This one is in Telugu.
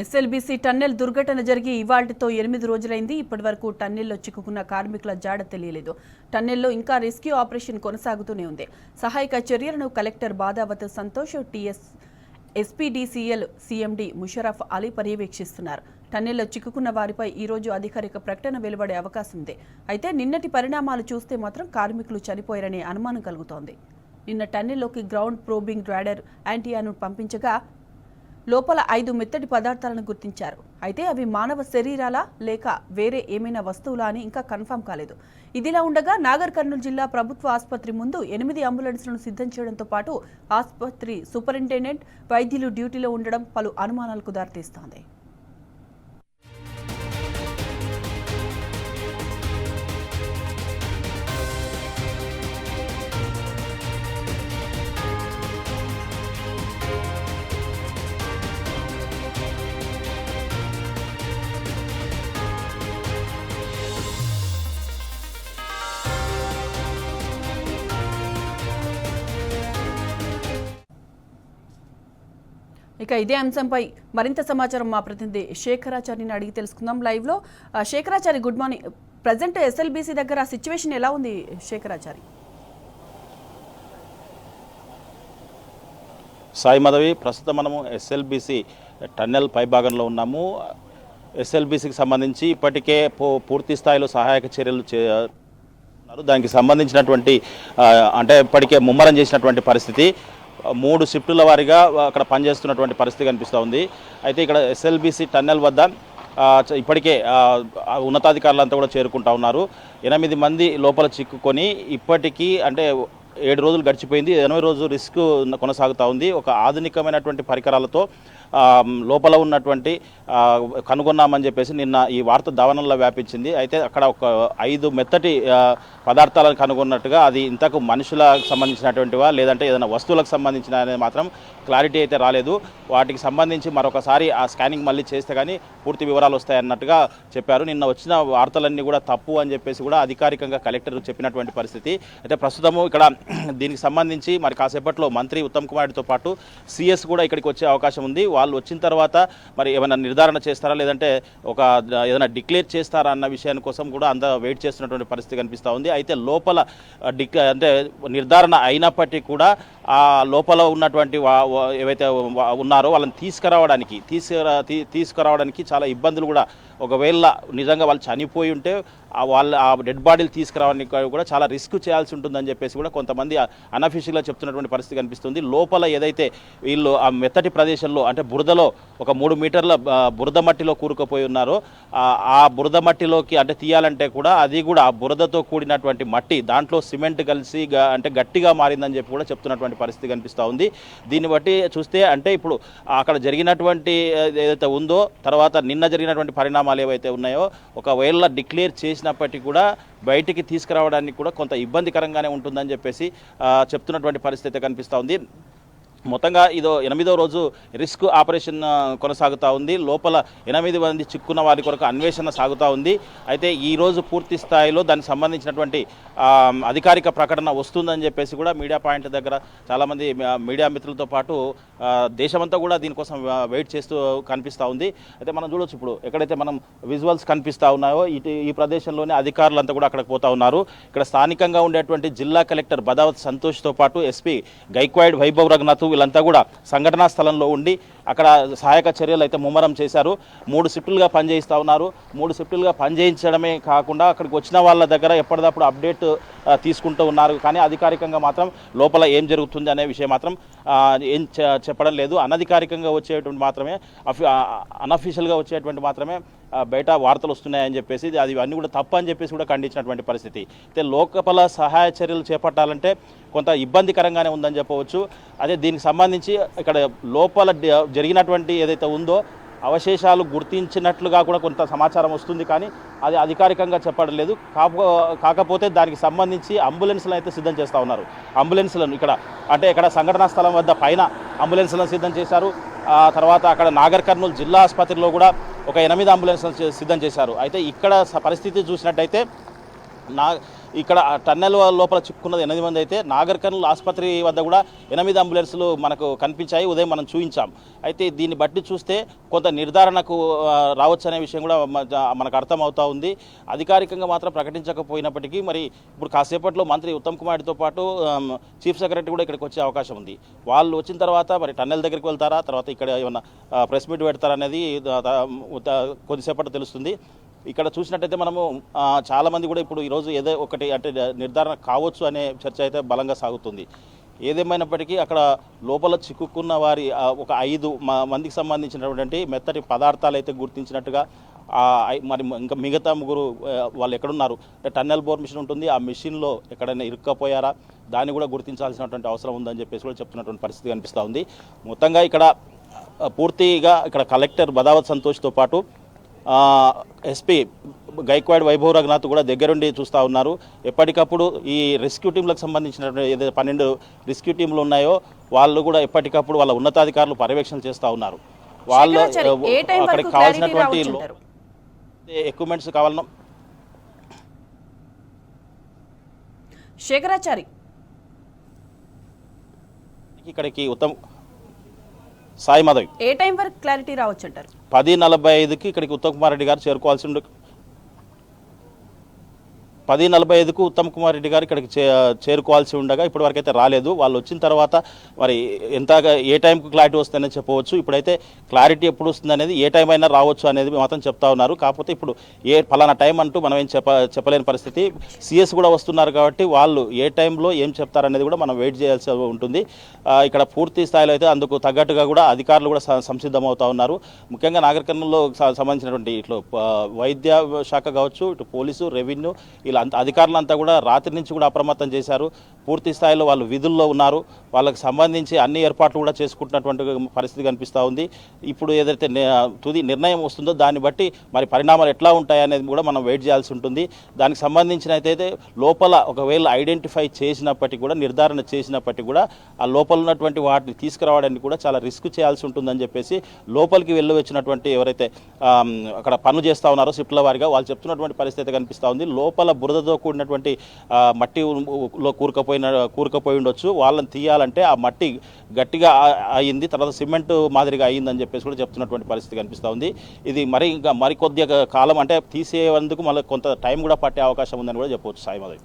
ఎస్ఎల్బీసీ టన్నెల్ దుర్ఘటన జరిగి ఇవాళ్టితో 8 రోజులైంది. ఇప్పటివరకు టన్నెల్లో చిక్కుకున్న కార్మికుల జాడ తెలియలేదు. టన్నెల్లో ఇంకా రెస్క్యూ ఆపరేషన్ కొనసాగుతూనే ఉంది. సహాయక చర్యలను collector Badavath Santosh, SPDCL CMD Musharraf Ali పర్యవేక్షిస్తున్నారు. టన్నెల్లో చిక్కుకున్న వారిపై ఈ రోజు అధికారిక ప్రకటన వెలువడే అవకాశం ఉంది. అయితే నిన్నటి పరిణామాలు చూస్తే మాత్రం కార్మికులు చనిపోయారనే అనుమానం కలుగుతోంది. నిన్న టన్నెల్లోకి గ్రౌండ్ ప్రోబింగ్ రాడర్ యాంటీయాను పంపించగా లోపల 5 మెత్తటి పదార్థాలను గుర్తించారు. అయితే అవి మానవ శరీరాలా లేక వేరే ఏమైనా వస్తువులా అని ఇంకా కన్ఫర్మ్ కాలేదు. ఇదిలా ఉండగా నాగర్ కర్నూలు జిల్లా ప్రభుత్వ ఆసుపత్రి ముందు 8 అంబులెన్స్లను సిద్ధం చేయడంతో పాటు ఆసుపత్రి సూపరింటెండెంట్, వైద్యులు డ్యూటీలో ఉండడం పలు అనుమానాలకు దారితీస్తోంది. ఇక ఇదే అంశంపై మరింత సమాచారం మా ప్రతినిధి శేఖరాచారిని అడిగి తెలుసుకుందాం లైవ్ లో. Shekharachari, good morning. Present SLBC దగ్గర సిచ్యువేషన్ ఎలా ఉంది శేఖరాచారి? సాయి మాధవి, ప్రస్తుతం మనము ఎస్ఎల్బీసీ టన్నెల్ పైభాగంలో ఉన్నాము. ఎస్ఎల్బీసీకి సంబంధించి ఇప్పటికే పూర్తి స్థాయిలో సహాయక చర్యలు దానికి సంబంధించినటువంటి అంటే ఇప్పటికే ముమ్మరం చేసినటువంటి పరిస్థితి. 3 షిఫ్టుల వారీగా అక్కడ పనిచేస్తున్నటువంటి పరిస్థితి కనిపిస్తూ ఉంది. అయితే ఇక్కడ ఎస్ఎల్బీసీ టన్నెల్ వద్ద ఇప్పటికే ఉన్నతాధికారులంతా కూడా చేరుకుంటా ఉన్నారు. 8 మంది లోపల చిక్కుకొని ఇప్పటికీ అంటే 7 రోజులు గడిచిపోయింది. 8వ రోజు రిస్క్ కొనసాగుతూ ఉంది. ఒక ఆధునికమైనటువంటి పరికరాలతో లోపల ఉన్నటువంటి కనుగొన్నామని చెప్పేసి నిన్న ఈ వార్త దావనంలో వ్యాపించింది. అయితే అక్కడ ఒక 5 మెత్తటి పదార్థాలను కనుగొన్నట్టుగా అది ఇంతకు మనుషులకు సంబంధించినటువంటివా లేదంటే ఏదైనా వస్తువులకు సంబంధించిన అనేది మాత్రం క్లారిటీ అయితే రాలేదు. వాటికి సంబంధించి మరొకసారి ఆ స్కానింగ్ మళ్ళీ చేస్తే కానీ పూర్తి వివరాలు వస్తాయన్నట్టుగా చెప్పారు. నిన్న వచ్చిన వార్తలన్నీ కూడా తప్పు అని చెప్పేసి కూడా అధికారికంగా కలెక్టర్ చెప్పినటువంటి పరిస్థితి. అయితే ప్రస్తుతము ఇక్కడ దీనికి సంబంధించి మరి కాసేపట్లో మంత్రి ఉత్తమ్ కుమార్ రెడ్డితో పాటు సిఎస్ కూడా ఇక్కడికి వచ్చే అవకాశం ఉంది. వాళ్ళు వచ్చిన తర్వాత మరి ఏమైనా నిర్ధారణ చేస్తారా లేదంటే ఏదైనా డిక్లేర్ చేస్తారా అన్న విషయాన్ని కోసం కూడా అంత వెయిట్ చేస్తున్నటువంటి పరిస్థితి కనిపిస్తూ ఉంది. అయితే లోపల అంటే నిర్ధారణ అయినప్పటికీ కూడా ఆ లోపల ఉన్నటువంటి ఏవైతే ఉన్నారో వాళ్ళని తీసుకురావడానికి చాలా ఇబ్బందులు కూడా, ఒకవేళ నిజంగా వాళ్ళు చనిపోయి ఉంటే ఆ డెడ్ బాడీలు తీసుకురావడానికి కూడా చాలా రిస్క్ చేయాల్సి ఉంటుందని చెప్పేసి కూడా కొంతమంది అనఫిషియల్గా చెప్తున్నటువంటి పరిస్థితి కనిపిస్తుంది. లోపల ఏదైతే వీళ్ళు ఆ మెత్తటి ప్రదేశంలో అంటే బురదలో ఒక 3 మీటర్ల బురద మట్టిలో కూరుకుపోయి ఉన్నారో ఆ బురద మట్టిలోకి అంటే తీయాలంటే కూడా అది కూడా ఆ బురదతో కూడినటువంటి మట్టి దాంట్లో సిమెంట్ కలిసి అంటే గట్టిగా మారిందని చెప్పి కూడా చెప్తున్నటువంటి పరిస్థితి కనిపిస్తూ ఉంది. దీన్ని బట్టి చూస్తే అంటే ఇప్పుడు అక్కడ జరిగినటువంటి ఏదైతే ఉందో తర్వాత నిన్న జరిగినటువంటి పరిణామాలు ఏవైతే ఉన్నాయో ఒకవేళ డిక్లేర్ చేసినప్పటికీ కూడా బయటికి తీసుకురావడానికి కూడా కొంత ఇబ్బందికరంగానే ఉంటుందని చెప్పేసి చెప్తున్నటువంటి పరిస్థితి కనిపిస్తూ ఉంది. మొత్తంగా ఇదో 8వ రోజు రిస్క్ ఆపరేషన్ కొనసాగుతూ ఉంది. లోపల 8 మంది చిక్కున్న వారి కొరకు అన్వేషణ సాగుతూ ఉంది. అయితే ఈరోజు పూర్తి స్థాయిలో దానికి సంబంధించినటువంటి అధికారిక ప్రకటన వస్తుందని చెప్పేసి కూడా మీడియా పాయింట్ దగ్గర చాలామంది మీడియా మిత్రులతో పాటు దేశమంతా కూడా దీనికోసం వెయిట్ చేస్తూ కనిపిస్తూ ఉంది. అయితే మనం చూడవచ్చు ఇప్పుడు ఎక్కడైతే మనం విజువల్స్ కనిపిస్తూ ఉన్నాయో ఈ ప్రదేశంలోనే అధికారులంతా కూడా అక్కడికి పోతూ ఉన్నారు. ఇక్కడ స్థానికంగా ఉండేటువంటి జిల్లా కలెక్టర్ బదావత్ సంతోష్తో పాటు ఎస్పీ గైక్వాడ్ వైభవ్ రఘునాథ్ వీళ్ళంతా కూడా సంఘటనా స్థలంలో ఉండి అక్కడ సహాయక చర్యలు అయితే ముమ్మరం చేశారు. 3 షిఫ్టులుగా పనిచేయిస్తూ ఉన్నారు. 3 షిఫ్టులుగా పనిచేయించడమే కాకుండా అక్కడికి వచ్చిన వాళ్ళ దగ్గర ఎప్పటికప్పుడు అప్డేట్ తీసుకుంటూ ఉన్నారు. కానీ అధికారికంగా మాత్రం లోపల ఏం జరుగుతుంది అనే విషయం మాత్రం ఏం చెప్పడం లేదు. అనధికారికంగా వచ్చేటువంటి మాత్రమే అనఫీషియల్గా వచ్చేటువంటి మాత్రమే బయట వార్తలు వస్తున్నాయని చెప్పేసి అది అన్నీ కూడా తప్పు అని చెప్పేసి కూడా ఖండించినటువంటి పరిస్థితి. అయితే లోపల సహాయ చర్యలు చేపట్టాలంటే కొంత ఇబ్బందికరంగానే ఉందని చెప్పవచ్చు. అదే దీనికి సంబంధించి ఇక్కడ లోపల జరిగినటువంటి ఏదైతే ఉందో అవశేషాలు గుర్తించినట్లుగా కూడా కొంత సమాచారం వస్తుంది. కానీ అది అధికారికంగా చెప్పడం లేదు. కాకపోతే దానికి సంబంధించి అంబులెన్స్లను అయితే సిద్ధం చేస్తూ ఉన్నారు. అంబులెన్స్లను ఇక్కడ సంఘటనా స్థలం వద్ద పైన అంబులెన్స్లను సిద్ధం చేశారు. తర్వాత అక్కడ నాగర్ కర్నూలు జిల్లా ఆసుపత్రిలో కూడా ఒక 8 అంబులెన్స్లను సిద్ధం చేశారు. అయితే ఇక్కడ పరిస్థితి చూసినట్టయితే ఇక్కడ ఆ టన్నెల్ లోపల చిక్కున్నది 8 మంది అయితే నాగర్ కర్నూల్ ఆసుపత్రి వద్ద కూడా 8 అంబులెన్సులు మనకు కనిపించాయి, ఉదయం మనం చూపించాం. అయితే దీన్ని బట్టి చూస్తే కొంత నిర్ధారణకు రావచ్చు అనే విషయం కూడా మనకు అర్థమవుతా ఉంది. అధికారికంగా మాత్రం ప్రకటించకపోయినప్పటికీ మరి ఇప్పుడు కాసేపట్లో మంత్రి ఉత్తమ్ కుమార్ రెడ్డితో పాటు చీఫ్ సెక్రటరీ కూడా ఇక్కడికి వచ్చే అవకాశం ఉంది. వాళ్ళు వచ్చిన తర్వాత మరి టన్నెల్ దగ్గరికి వెళ్తారా, తర్వాత ఇక్కడ ఏమన్నా ప్రెస్ మీట్ పెడతారా అనేది కొద్దిసేపట్లో తెలుస్తుంది. ఇక్కడ చూసినట్టయితే మనము చాలామంది కూడా ఇప్పుడు ఈరోజు ఏదో ఒకటి అంటే నిర్ధారణ కావచ్చు అనే చర్చ అయితే బలంగా సాగుతుంది. ఏదేమైనప్పటికీ అక్కడ లోపల చిక్కుకున్న వారి ఒక 5 మందికి సంబంధించినటువంటి మెత్తటి పదార్థాలు అయితే గుర్తించినట్టుగా మరి ఇంకా మిగతా 3 వాళ్ళు ఎక్కడున్నారు, టన్నెల్ బోర్ మిషన్ ఉంటుంది, ఆ మిషన్లో ఎక్కడైనా ఇరుక్కపోయారా దాన్ని కూడా గుర్తించాల్సినటువంటి అవసరం ఉందని చెప్పేసి కూడా చెప్తున్నటువంటి పరిస్థితి కనిపిస్తూ ఉంది. మొత్తంగా ఇక్కడ పూర్తిగా ఇక్కడ కలెక్టర్ బదావత్ సంతోష్తో పాటు ఎస్పీ గైక్వాడ్ వైభవ్ రఘునాథ్ కూడా దగ్గరుండి చూస్తూ ఉన్నారు. ఎప్పటికప్పుడు ఈ రెస్క్యూ టీంలకు సంబంధించినటువంటి ఏదైతే 12 రెస్క్యూ టీంలు ఉన్నాయో వాళ్ళు కూడా ఎప్పటికప్పుడు వాళ్ళ ఉన్నతాధికారులు పర్యవేక్షణ చేస్తూ ఉన్నారు. వాళ్ళు అక్కడికి కావాల్సినటువంటి ఎక్విప్మెంట్స్ కావాలన్నా శేఖరాచారి ఇక్కడికి ఉత్తమ్ సాయి మాధవి ఏ టైం వరకు క్లారిటీ రావచ్చు అంటారు? 10:45కి ఇక్కడికి ఉత్తమ్ కుమార్ రెడ్డి గారు చేరుకోవాల్సి 10:45కు ఉత్తమ్ కుమార్ రెడ్డి గారు ఇక్కడికి చేరుకోవాల్సి ఉండగా ఇప్పటివరకు అయితే రాలేదు. వాళ్ళు వచ్చిన తర్వాత మరి ఎంతగా ఏ టైంకు క్లారిటీ వస్తుందని చెప్పవచ్చు. ఇప్పుడైతే క్లారిటీ ఎప్పుడు వస్తుంది అనేది ఏ టైం అయినా రావచ్చు అనేది మాత్రం చెప్తా ఉన్నారు. కాకపోతే ఇప్పుడు ఫలానా టైం అంటూ మనం ఏం చెప్పలేని పరిస్థితి. సిఎస్ కూడా వస్తున్నారు కాబట్టి వాళ్ళు ఏ టైంలో ఏం చెప్తారనేది కూడా మనం వెయిట్ చేయాల్సి ఉంటుంది. ఇక్కడ పూర్తి స్థాయిలో అయితే అందుకు తగ్గట్టుగా కూడా అధికారులు కూడా సంసిద్ధమవుతా ఉన్నారు. ముఖ్యంగా నాగర్ కర్నూలులో సంబంధించినటువంటి ఇట్లా వైద్య శాఖ కావచ్చు, ఇటు పోలీసు, రెవెన్యూ అధికారులంతా కూడా రాత్రి నుంచి కూడా అప్రమత్తం చేశారు. పూర్తి స్థాయిలో వాళ్ళు విధుల్లో ఉన్నారు. వాళ్ళకి సంబంధించి అన్ని ఏర్పాట్లు కూడా చేసుకుంటున్నటువంటి పరిస్థితి కనిపిస్తూ ఉంది. ఇప్పుడు ఏదైతే తుది నిర్ణయం వస్తుందో దాన్ని బట్టి మరి పరిణామాలు ఎట్లా ఉంటాయనేది కూడా మనం వెయిట్ చేయాల్సి ఉంటుంది. దానికి సంబంధించిన అయితే లోపల ఒకవేళ ఐడెంటిఫై చేసినప్పటికీ కూడా, నిర్ధారణ చేసినప్పటికీ కూడా ఆ లోపల ఉన్నటువంటి వాటిని తీసుకురావడానికి కూడా చాలా రిస్క్ చేయాల్సి ఉంటుందని చెప్పేసి లోపలికి వెళ్ళి వచ్చినటువంటి ఎవరైతే అక్కడ పనులు చేస్తూ ఉన్నారో షిఫ్ట్ల వారిగా వాళ్ళు చెప్తున్నటువంటి పరిస్థితి కనిపిస్తూ ఉంది. లోపల బురదతో కూడినటువంటి మట్టిలో కూరుకుపోయి ఉండొచ్చు. వాళ్ళని తీయాలంటే ఆ మట్టి గట్టిగా అయ్యింది, తర్వాత సిమెంట్ మాదిరిగా అయ్యిందని చెప్పేసి కూడా చెప్తున్నటువంటి పరిస్థితి కనిపిస్తూ ఉంది. ఇది మరి కొద్దిగా కాలం అంటే తీసేందుకు మళ్ళీ కొంత టైం కూడా పట్టే అవకాశం ఉందని కూడా చెప్పవచ్చు. సాయి మాధవి.